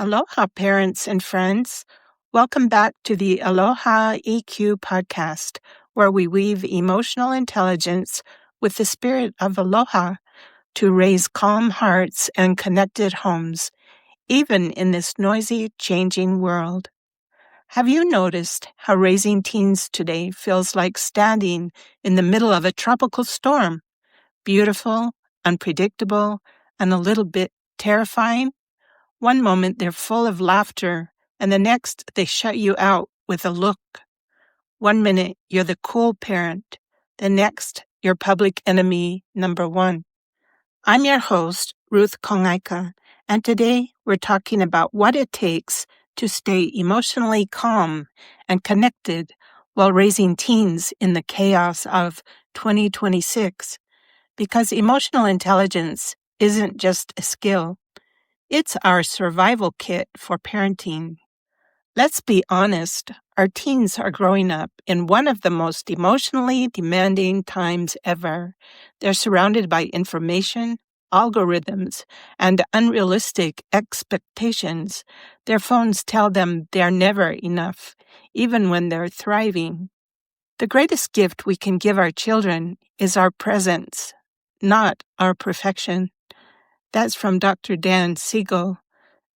Aloha, parents and friends. Welcome back to the Aloha EQ podcast, where we weave emotional intelligence with the spirit of aloha to raise calm hearts and connected homes, even in this noisy, changing world. Have you noticed how raising teens today feels like standing in the middle of a tropical storm? Beautiful, unpredictable, and a little bit terrifying? One moment they're full of laughter, and the next they shut you out with a look. One minute you're the cool parent, the next you're public enemy number one. I'm your host, Ruth Kongaika, and today we're talking about what it takes to stay emotionally calm and connected while raising teens in the chaos of 2026. Because emotional intelligence isn't just a skill. It's our survival kit for parenting. Let's be honest, our teens are growing up in one of the most emotionally demanding times ever. They're surrounded by information, algorithms, and unrealistic expectations. Their phones tell them they're never enough, even when they're thriving. The greatest gift we can give our children is our presence, not our perfection. That's from Dr. Dan Siegel,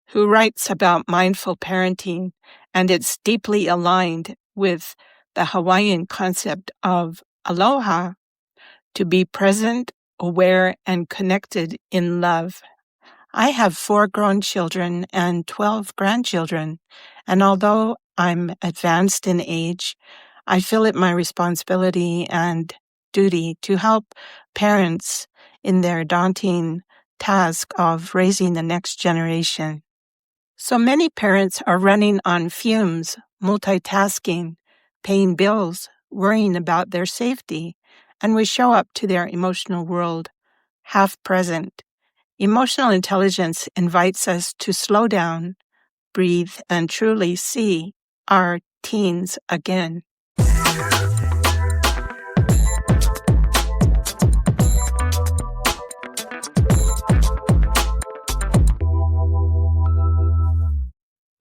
who writes about mindful parenting, and it's deeply aligned with the Hawaiian concept of aloha, to be present, aware, and connected in love. I have 4 grown children and 12 grandchildren, and although I'm advanced in age, I feel it my responsibility and duty to help parents in their daunting task of raising the next generation. So many parents are running on fumes, multitasking, paying bills, worrying about their safety, and we show up to their emotional world half present. Emotional intelligence invites us to slow down, breathe, and truly see our teens again.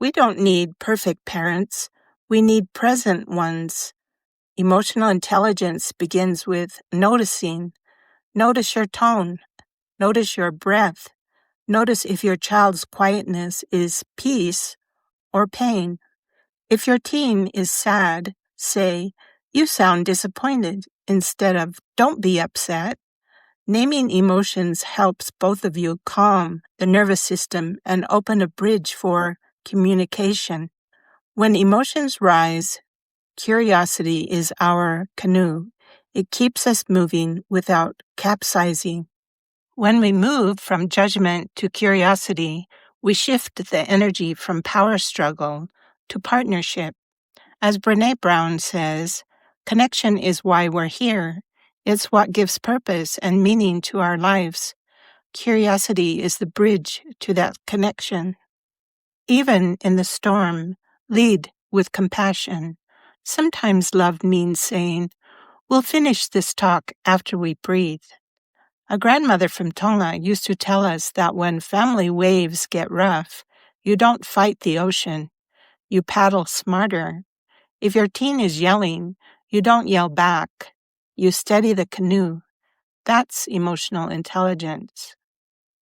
We don't need perfect parents. We need present ones. Emotional intelligence begins with noticing. Notice your tone. Notice your breath. Notice if your child's quietness is peace or pain. If your teen is sad, say, "You sound disappointed," instead of "Don't be upset." Naming emotions helps both of you calm the nervous system and open a bridge for communication. When emotions rise, curiosity is our canoe. It keeps us moving without capsizing. When we move from judgment to curiosity, we shift the energy from power struggle to partnership. As Brené Brown says, connection is why we're here. It's what gives purpose and meaning to our lives. Curiosity is the bridge to that connection. Even in the storm, lead with compassion. Sometimes love means saying, "We'll finish this talk after we breathe." A grandmother from Tonga used to tell us that when family waves get rough, you don't fight the ocean. You paddle smarter. If your teen is yelling, you don't yell back. You steady the canoe. That's emotional intelligence.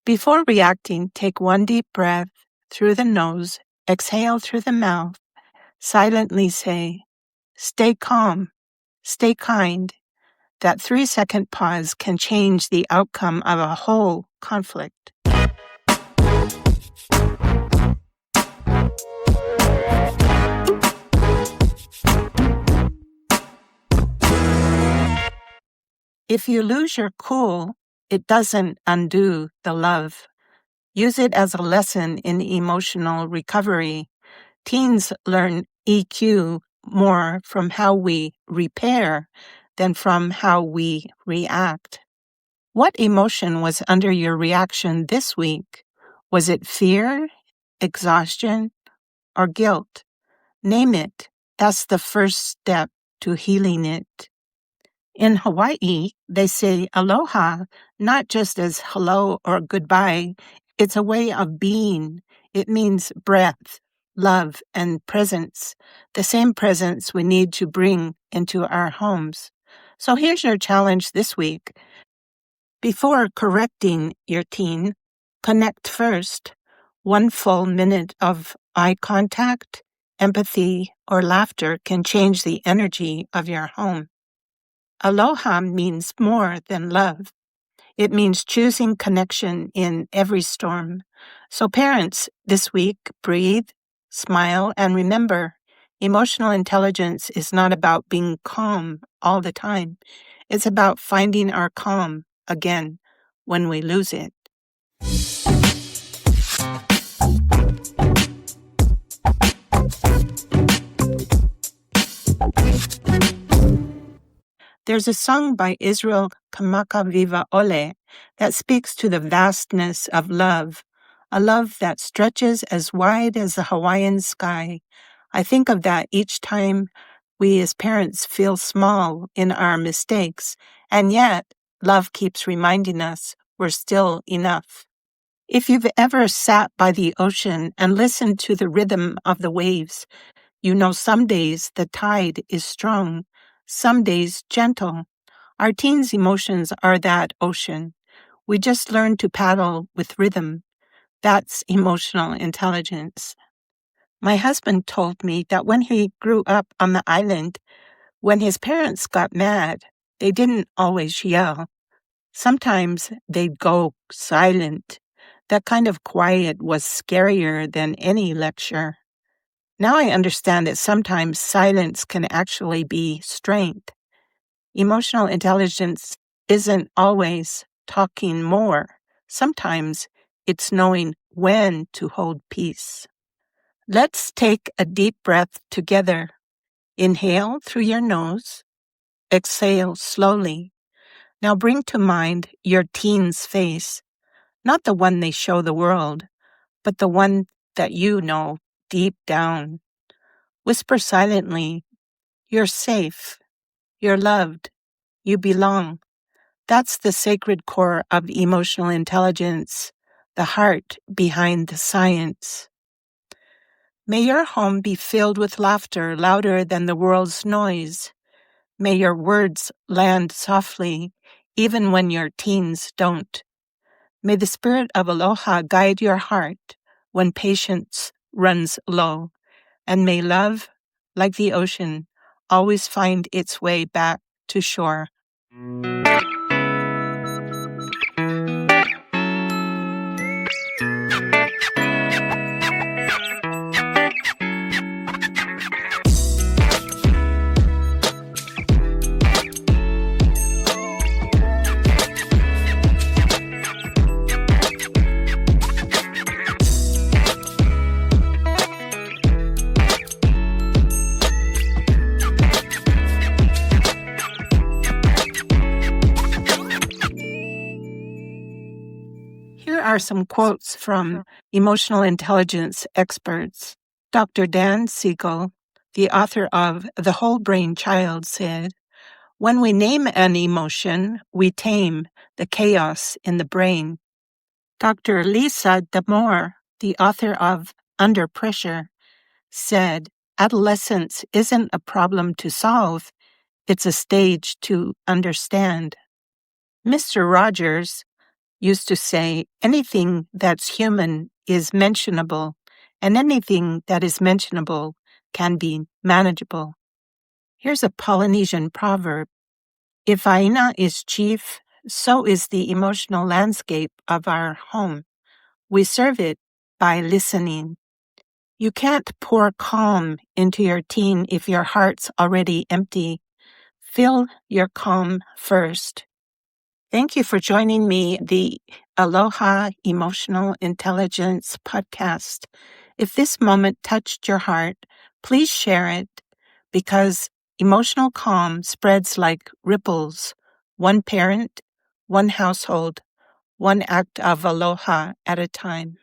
Before reacting, take one deep breath through the nose, exhale through the mouth, silently say, "Stay calm, stay kind." That 3-second pause can change the outcome of a whole conflict. If you lose your cool, it doesn't undo the love. Use it as a lesson in emotional recovery. Teens learn EQ more from how we repair than from how we react. What emotion was under your reaction this week? Was it fear, exhaustion, or guilt? Name it. That's the first step to healing it. In Hawaii, they say aloha not just as hello or goodbye. It's a way of being. It means breath, love, and presence, the same presence we need to bring into our homes. So here's your challenge this week. Before correcting your teen, connect first. 1 full minute of eye contact, empathy, or laughter can change the energy of your home. Aloha means more than love. It means choosing connection in every storm. So parents, this week, breathe, smile, and remember, emotional intelligence is not about being calm all the time. It's about finding our calm again when we lose it. There's a song by Israel Kamaka Viva Ole that speaks to the vastness of love, a love that stretches as wide as the Hawaiian sky. I think of that each time we as parents feel small in our mistakes, and yet love keeps reminding us we're still enough. If you've ever sat by the ocean and listened to the rhythm of the waves, you know some days the tide is strong, some days gentle. Our teens' emotions are that ocean. We just learn to paddle with rhythm. That's emotional intelligence. My husband told me that when he grew up on the island, when his parents got mad, they didn't always yell. Sometimes they'd go silent. That kind of quiet was scarier than any lecture. Now I understand that sometimes silence can actually be strength. Emotional intelligence isn't always talking more. Sometimes it's knowing when to hold peace. Let's take a deep breath together. Inhale through your nose. Exhale slowly. Now bring to mind your teen's face, not the one they show the world, but the one that you know deep down. Whisper silently, "You're safe. You're loved. You belong." That's the sacred core of emotional intelligence, the heart behind the science. May your home be filled with laughter louder than the world's noise. May your words land softly, even when your teens don't. May the spirit of Aloha guide your heart when patience runs low. And may love, like the ocean, always find its way back to shore. Here are some quotes from emotional intelligence experts. Dr. Dan Siegel, the author of The Whole Brain Child, said, "When we name an emotion, we tame the chaos in the brain." Dr. Lisa Damore, the author of Under Pressure, said, "Adolescence isn't a problem to solve, it's a stage to understand." Mr. Rogers used to say, "Anything that's human is mentionable, and anything that is mentionable can be manageable." Here's a Polynesian proverb: "If Aina is chief, so is the emotional landscape of our home. We serve it by listening." You can't pour calm into your teen if your heart's already empty. Fill your calm first. Thank you for joining me, the Aloha Emotional Intelligence Podcast. If this moment touched your heart, please share it, because emotional calm spreads like ripples, one parent, one household, one act of aloha at a time.